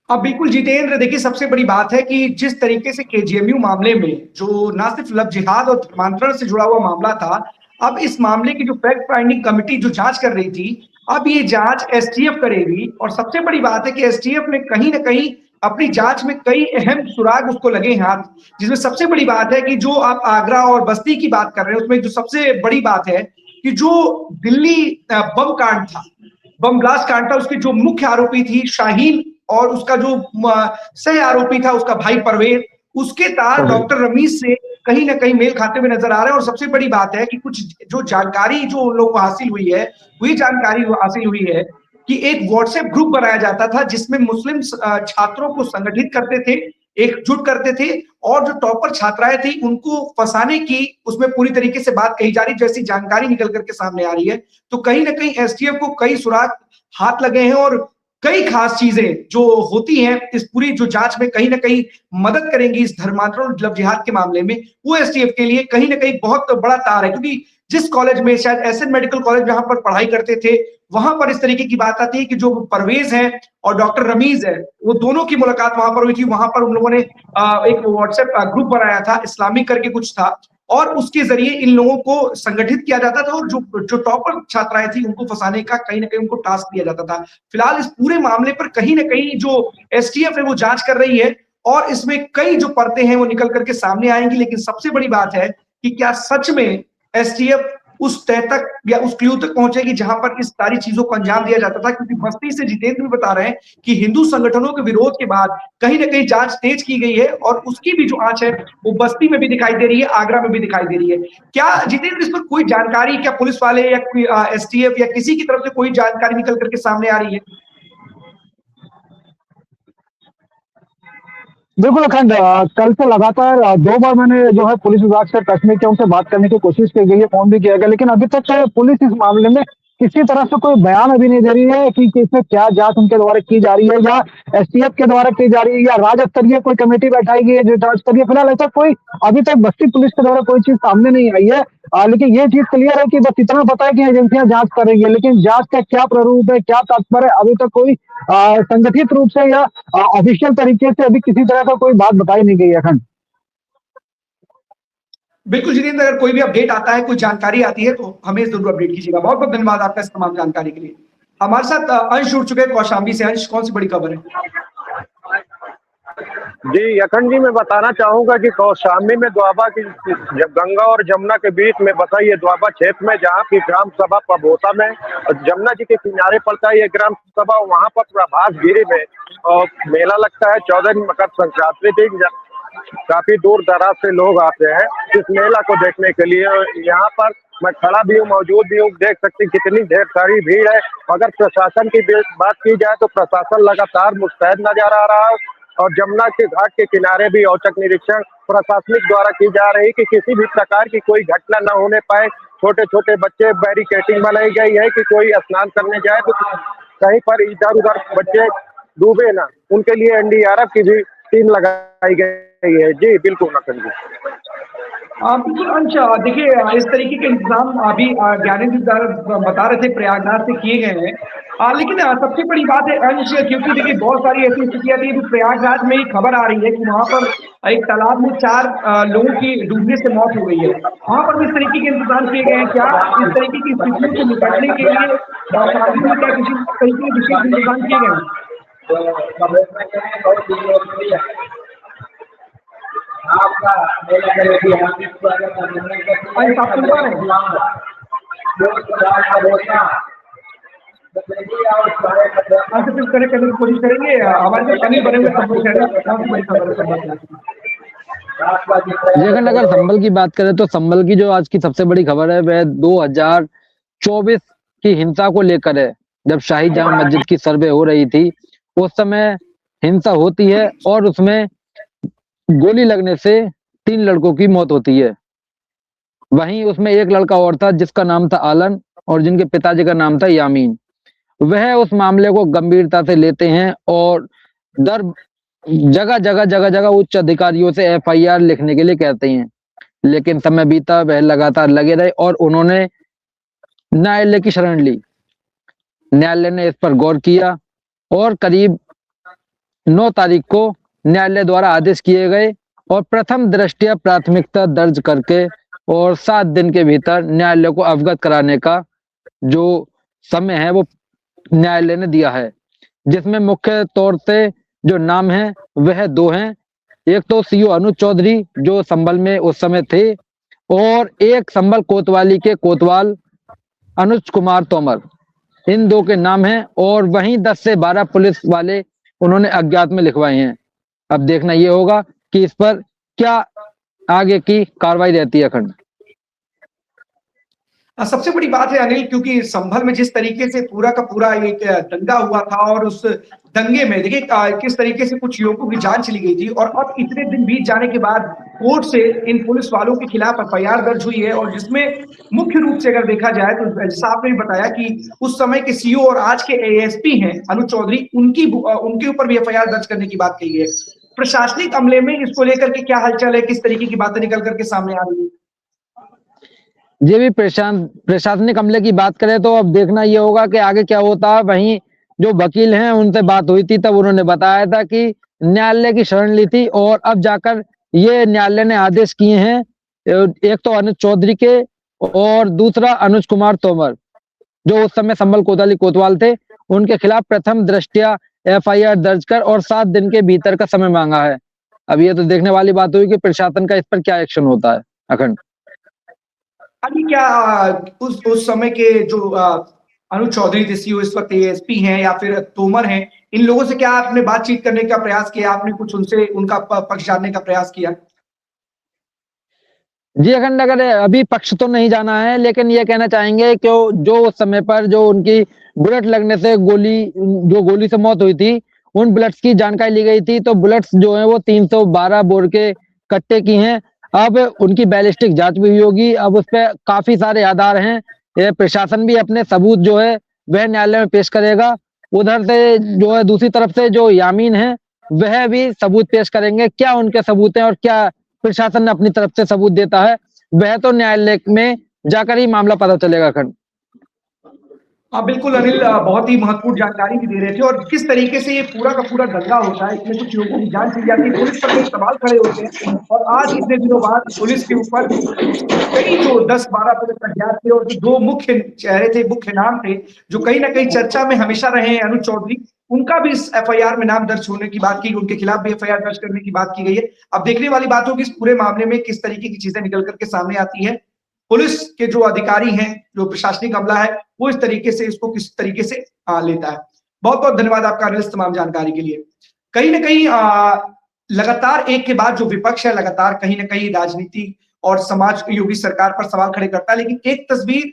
अब बिल्कुल जितेंद्र, देखिए सबसे बड़ी बात है कि जिस तरीके से केजीएमयू मामले में जो ना सिर्फ लव जिहाद और धर्मांतरण से जुड़ा हुआ मामला था, अब इस मामले की जो फैक्ट फाइंडिंग कमेटी जो जांच कर रही थी अब ये जांच एसटीएफ करेगी। और सबसे बड़ी बात है कि एसटीएफ ने कहीं ना कहीं अपनी जांच में कई अहम सुराग उसको लगे हाथ, जिसमें सबसे बड़ी बात है कि जो आप आगरा और बस्ती की बात कर रहे हैं उसमें जो सबसे बड़ी बात है कि जो दिल्ली बम कांड था, बम ब्लास्ट कांड था, उसकी जो मुख्य आरोपी थी शाहीन और उसका जो सह आरोपी था उसका भाई परवेज, उसके तार डॉक्टर रमीज से कहीं ना कहीं मेल खाते हुए नजर आ रहे हैं। और सबसे बड़ी बात है कि कुछ जो जानकारी जो उन लोगों को हासिल हुई है वही जानकारी हासिल हुई है कि एक व्हाट्सएप ग्रुप बनाया जाता था जिसमें मुस्लिम छात्रों को संगठित करते थे, एकजुट करते थे, और जो टॉपर छात्राएं थी उनको फंसाने की उसमें पूरी तरीके से बात कही जा रही, जैसी जानकारी निकल करके सामने आ रही है। तो कहीं ना कहीं एसटीएफ को कई सुराग हाथ लगे हैं और कई खास चीजें जो होती हैं इस पूरी जो जांच में कहीं ना कहीं मदद करेंगी इस धर्मांतरण और लव जिहाद के मामले में, वो एसटीएफ के लिए कहीं ना कहीं बहुत बड़ा तार है। क्योंकि जिस कॉलेज में शायद एसएन मेडिकल कॉलेज जहां पर पढ़ाई करते थे वहां पर इस तरीके की बात आती है कि जो परवेज है और डॉक्टर रमीज है वो दोनों की मुलाकात वहां पर हुई थी। वहां पर उन लोगों ने एक व्हाट्सएप ग्रुप बनाया था, इस्लामिक करके कुछ था, और उसके जरिए इन लोगों को संगठित किया जाता था और जो टॉपर छात्राएं थी उनको फंसाने का कहीं ना कहीं उनको टास्क दिया जाता था। फिलहाल इस पूरे मामले पर कहीं ना कहीं जो एसटीएफ है वो जांच कर रही है और इसमें कई जो परतें हैं वो निकल करके सामने आएंगी। लेकिन सबसे बड़ी बात है कि क्या सच में एसटीएफ उस तय तक या उस क्लू तक पहुंचेगी जहां पर इस सारी चीजों को अंजाम दिया जाता था? क्योंकि बस्ती से जितेंद्र भी बता रहे हैं कि हिंदू संगठनों के विरोध के बाद कहीं ना कहीं जांच तेज की गई है और उसकी भी जो आंच है वो बस्ती में भी दिखाई दे रही है, आगरा में भी दिखाई दे रही है। क्या जितेंद्र इस पर कोई जानकारी, क्या पुलिस वाले या एसटीएफ या किसी की तरफ से कोई जानकारी निकल करके सामने आ रही है? बिल्कुल अखंड, कल से लगातार 2 बार मैंने जो है पुलिस विभाग से टच में किया, उनसे बात करने की कोशिश की गई है, फोन भी किया गया, लेकिन अभी तक पुलिस इस मामले में किसी तरह से कोई बयान अभी नहीं दे रही है कि इसमें क्या जांच उनके द्वारा की जा रही है या एसटीएफ के द्वारा की जा रही है या राज्य स्तरीय कोई कमेटी बैठाई गई है जो जांच करिए। फिलहाल ऐसा कोई अभी तक बस्ती पुलिस के द्वारा कोई चीज सामने नहीं आई है। लेकिन ये चीज क्लियर है कि बस इतना पता है कि एजेंसियां जांच कर रही है, लेकिन जांच का क्या प्रारूप है, क्या तात्पर्य है, अभी तक कोई संगठित रूप से या ऑफिशियल तरीके से अभी किसी तरह का कोई बात बताई नहीं गई है अखंड। बिल्कुल जितेंद्र, अगर कोई भी अपडेट आता है, कोई जानकारी आती है तो हमें जरूर अपडेट कीजिएगा। बहुत बहुत धन्यवाद आपका इस तमाम जानकारी के लिए। हमारे साथ अंश जुड़ चुके हैं कौशाम्बी से। अंश, कौन सी बड़ी खबर है? जी अखंड जी, मैं बताना चाहूंगा कि कौशाम्बी में द्वाबा की गंगा और जमुना के बीच में बसा ये द्वाबा क्षेत्र में जहाँ की ग्राम सभा पबोता में जमुना जी के किनारे पड़ता है ये ग्राम सभा, वहाँ पर प्रभास गिरी में मेला लगता है। 14 मकर संक्रांति दिन काफी दूर दराज से लोग आते हैं इस मेला को देखने के लिए। यहाँ पर मैं खड़ा भी हूँ, मौजूद भी हूँ, देख सकते हैं कितनी ढेर सारी भीड़ है। अगर प्रशासन की बात की जाए तो प्रशासन लगातार मुस्तैद नजर आ रहा है और जमुना के घाट के किनारे भी औचक निरीक्षण प्रशासनिक द्वारा की जा रही कि किसी भी प्रकार की कोई घटना न होने पाए। छोटे छोटे बच्चे बैरिकेडिंग बनाई गई है कि कोई स्नान करने जाए तो कहीं पर इधर उधर बच्चे डूबे ना, उनके लिए एनडीआरएफ की भी टीम लगाई गई है। जी बिल्कुल नकल जी। बिल्कुल अंश, देखिए इस तरीके के इंतजाम अभी ज्ञानेंद्र बता रहे थे प्रयागराज से किए गए हैं, लेकिन सबसे बड़ी बात है अंश, क्योंकि देखिए बहुत सारी ऐसी स्थितियां थी। प्रयागराज में एक खबर आ रही है कि वहां पर एक तालाब में 4 लोगों की डूबने से मौत हो गई है। वहां पर भी इस तरीके के इंतजाम किए गए हैं क्या? इस तरीके की स्थितियों से निपटने के लिए प्रशासन में क्या किसी तरीके के विशेष इंतजाम किए गए हैं? कनेक्ट करने की कोशिश करेंगे। हमारे जो अनिल बने हुए संपर्क है। लेकिन अगर संभल की बात करें तो संभल की जो आज की सबसे बड़ी खबर है वह 2024 की हिंसा को लेकर है। जब शाही जामा मस्जिद की सर्वे हो रही थी उस समय हिंसा होती है और उसमें गोली लगने से 3 लड़कों की मौत होती है। वहीं उसमें एक लड़का और था जिसका नाम था आलन और जिनके पिताजी का नाम था यामीन। वह उस मामले को गंभीरता से लेते हैं और जगह जगह उच्च अधिकारियों से एफआईआर लिखने के लिए कहते हैं, लेकिन समय बीता, वह लगातार लगे रहे और उन्होंने न्यायालय की शरण ली। न्यायालय ने इस पर गौर किया और करीब 9 तारीख को न्यायालय द्वारा आदेश किए गए और प्रथम दृष्टया प्राथमिकता दर्ज करके और 7 दिन के भीतर न्यायालय को अवगत कराने का जो समय है वो न्यायालय ने दिया है, जिसमें मुख्य तौर से जो नाम है वह 2 हैं। एक तो सीओ अनुज चौधरी जो संभल में उस समय थे और एक संभल कोतवाली के कोतवाल अनुज कुमार तोमर, इन 2 के नाम हैं और वहीं 10 से 12 पुलिस वाले उन्होंने अज्ञात में लिखवाए हैं। अब देखना ये होगा कि इस पर क्या आगे की कार्रवाई रहती है अखंड। सबसे बड़ी बात है अनिल, क्योंकि संभल में जिस तरीके से पूरा का पूरा एक दंगा हुआ था और उस दंगे में देखिए किस तरीके से कुछ युवकों की जान चली गई थी और अब इतने दिन बीत जाने के बाद कोर्ट से इन पुलिस वालों के खिलाफ एफआईआर दर्ज हुई है और जिसमें मुख्य रूप से अगर देखा जाए तो जैसा आपने भी बताया कि उस समय के सीओ और आज के एएसपी हैं अनुज चौधरी, उनके ऊपर भी एफआईआर दर्ज करने की बात कही है। प्रशासनिक अमले में इसको लेकर के क्या हलचल है, किस तरीके की बातें निकल करके सामने आ रही है? ये भी प्रशासनिक अमले की बात करें तो अब देखना ये होगा कि आगे क्या होता है। वहीं जो वकील हैं उनसे बात हुई थी तब उन्होंने बताया था कि न्यायालय की शरण ली थी और अब जाकर ये न्यायालय ने आदेश किए हैं, एक तो अनुज चौधरी के और दूसरा अनुज कुमार तोमर जो उस समय संभल कोतवाली कोतवाल थे, उनके खिलाफ प्रथम दृष्टया एफआईआर दर्ज कर और 7 दिन के भीतर का समय मांगा है। अब ये तो देखने वाली बात हुई कि प्रशासन का इस पर क्या एक्शन होता है अखंड। अभी क्या उस समय के जो अनु चौधरी जैसी इस वक्त एएसपी हैं या फिर तोमर हैं, इन लोगों से क्या आपने बातचीत करने का प्रयास किया? आपने कुछ उनसे उनका पक्ष जानने का प्रयास किया? जी अखंड, अगर अभी पक्ष तो नहीं जाना है, लेकिन ये कहना चाहेंगे कि जो उस समय पर जो उनकी बुलेट लगने से गोली से मौत हुई थी, उन बुलेट्स की जानकारी ली गई थी। तो बुलेट्स जो है वो 312 बोर के कट्टे की हैं। अब उनकी बैलिस्टिक जांच भी हुई होगी। अब उस पर काफी सारे आधार हैं। ये प्रशासन भी अपने सबूत जो है वह न्यायालय में पेश करेगा। उधर से जो है दूसरी तरफ से जो यामीन है वह भी सबूत पेश करेंगे। क्या उनके सबूत हैं और क्या प्रशासन ने अपनी तरफ से सबूत देता है, वह तो न्यायालय में जाकर ही मामला पता चलेगा। खंड हाँ बिल्कुल अनिल, बहुत ही महत्वपूर्ण जानकारी भी दे रहे थे। और किस तरीके से ये पूरा का पूरा दंगा होता है, इसमें कुछ लोगों की जान चली जाती है, पुलिस पर कई सवाल खड़े होते हैं। और आज इतने दिनों बाद पुलिस के ऊपर कई जो 10-12 पुलिस अज्ञात थे और जो दो मुख्य चेहरे थे, मुख्य नाम थे, जो कहीं ना कहीं चर्चा में हमेशा रहे हैं, अनु चौधरी, उनका भी इस एफआईआर में नाम दर्ज होने की बात की, उनके खिलाफ भी एफआईआर दर्ज करने की बात की गई है। अब देखने वाली बात होगी इस पूरे मामले में किस तरीके की चीजें निकल करके सामने आती है। पुलिस के जो अधिकारी हैं, जो प्रशासनिक अमला है, वो इस तरीके से इसको किस तरीके से लेता है। बहुत बहुत धन्यवाद आपका अनिल, तमाम जानकारी के लिए। कहीं ना कहीं लगातार एक के बाद जो विपक्ष है, लगातार कहीं ना कहीं राजनीति और समाज योगी सरकार पर सवाल खड़े करता है। लेकिन एक तस्वीर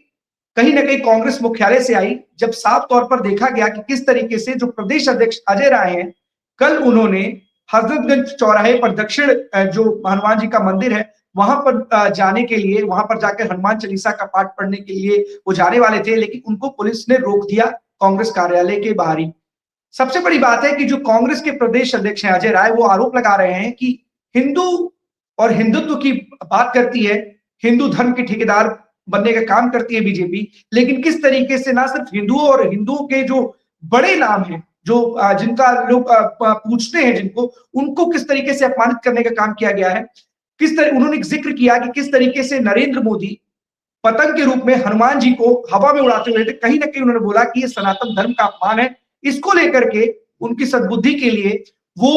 कहीं ना कहीं कांग्रेस मुख्यालय से आई, जब साफ तौर पर देखा गया कि किस तरीके से जो प्रदेश अध्यक्ष अजय राय हैं, कल उन्होंने हजरतगंज चौराहे पर दक्षिण जो हनुमान जी का मंदिर है, वहां पर जाने के लिए, वहां पर जाकर हनुमान चालीसा का पाठ पढ़ने के लिए वो जाने वाले थे, लेकिन उनको पुलिस ने रोक दिया कांग्रेस कार्यालय के बाहर ही। सबसे बड़ी बात है कि जो कांग्रेस के प्रदेश अध्यक्ष हैं अजय राय, वो आरोप लगा रहे हैं कि हिंदू और हिंदुत्व की बात करती है, हिंदू धर्म के ठेकेदार बनने का काम करती है बीजेपी, लेकिन किस तरीके से ना सिर्फ हिंदुओं और हिंदुओं के जो बड़े नाम हैं, जो जिनका लोग पूछते हैं, जिनको, उनको किस तरीके से अपमानित करने का काम किया गया है। किस तरह उन्होंने जिक्र किया कि किस तरीके से नरेंद्र मोदी पतंग के रूप में हनुमान जी को हवा में उड़ाते हुए थे। कहीं ना कहीं उन्होंने बोला कि ये सनातन धर्म का अपमान है। इसको लेकर के उनकी सद्बुद्धि के लिए वो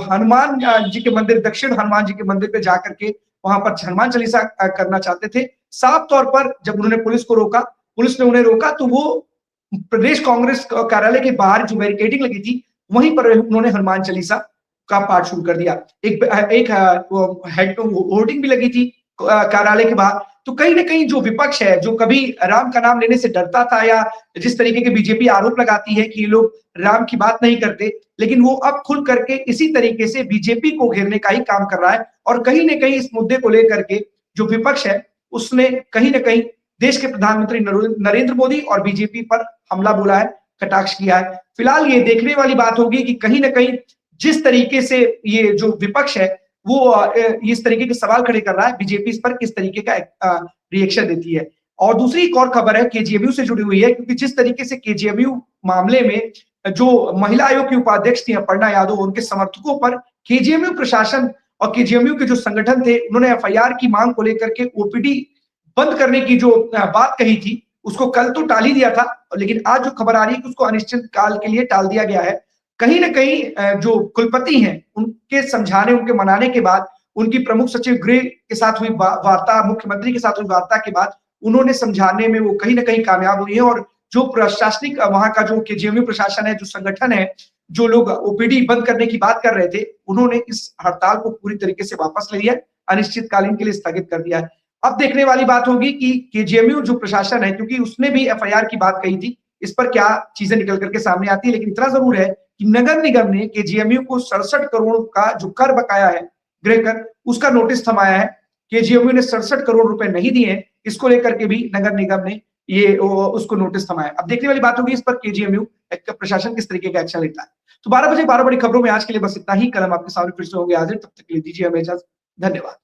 हनुमान जी के मंदिर, दक्षिण हनुमान जी के मंदिर पे जाकर के वहां पर हनुमान चालीसा करना चाहते थे। साफ तौर पर जब उन्होंने पुलिस को रोका, पुलिस ने उन्हें रोका, तो वो प्रदेश कांग्रेस कार्यालय के बाहर जो बैरिकेडिंग लगी थी, वहीं पर उन्होंने हनुमान चालीसा का पाठ शुरू कर दिया। एक होर्डिंग भी लगी थी कार्यालय के बाहर। तो कहीं ना कहीं जो विपक्ष है, जो कभी राम का नाम लेने से डरता था, या जिस तरीके के बीजेपी आरोप लगाती है कि ये लोग राम की बात नहीं करते, लेकिन वो अब खुल करके इसी तरीके से बीजेपी को घेरने का ही काम कर रहा है। और कहीं ना कहीं इस मुद्दे को लेकर के जो विपक्ष है, उसने कहीं ना कहीं देश के प्रधानमंत्री नरेंद्र मोदी और बीजेपी पर हमला बोला है, कटाक्ष किया है। फिलहाल ये देखने वाली बात होगी कि कहीं ना कहीं जिस तरीके से ये जो विपक्ष है वो इस तरीके के सवाल खड़े कर रहा है, बीजेपी इस पर किस तरीके का रिएक्शन देती है। और दूसरी एक और खबर है केजीएमयू से जुड़ी हुई है, क्योंकि जिस तरीके से केजीएमयू मामले में जो महिला आयोग की उपाध्यक्ष थी अपर्णा यादव, उनके समर्थकों पर केजीएमयू प्रशासन और केजीएमयू के जो संगठन थे, उन्होंने एफआईआर की मांग को लेकर के ओपीडी बंद करने की जो बात कही थी, उसको कल तो टाल ही दिया था, लेकिन आज जो खबर आ रही है कि उसको अनिश्चित काल के लिए टाल दिया गया है। कहीं ना कहीं जो कुलपति हैं, उनके समझाने, उनके मनाने के बाद, उनकी प्रमुख सचिव गृह के साथ हुई वार्ता, मुख्यमंत्री के साथ हुई वार्ता के बाद उन्होंने समझाने में वो कहीं ना कहीं कामयाब हुई है। और जो प्रशासनिक वहां का जो केजीएमयू प्रशासन है, जो संगठन है, जो लोग ओपीडी बंद करने की बात कर रहे थे, उन्होंने इस हड़ताल को पूरी तरीके से वापस ले लिया, अनिश्चितकालीन के लिए स्थगित कर दिया है। अब देखने वाली बात होगी कि केजीएमयू जो प्रशासन है, क्योंकि उसने भी एफआईआर की बात कही थी, इस पर क्या चीजें निकल करके सामने आती है। लेकिन इतना जरूर है कि नगर निगम ने केजीएमयू को 67 करोड़ का जो कर बकाया है, गृह कर, उसका नोटिस थमाया है। केजीएमयू ने 67 करोड़ रुपए नहीं दिए, इसको लेकर के भी नगर निगम ने ये उसको नोटिस थमाया। अब देखने वाली बात होगी इस पर केजीएमयू प्रशासन किस तरीके का एक्शन लेता है। तो 12 बजे 12 बड़ी खबरों में आज के लिए बस इतना ही। कल हम आपके सामने फिर से होंगे हाजिर, तब तक के लिए दीजिए हमें इजाजत। धन्यवाद।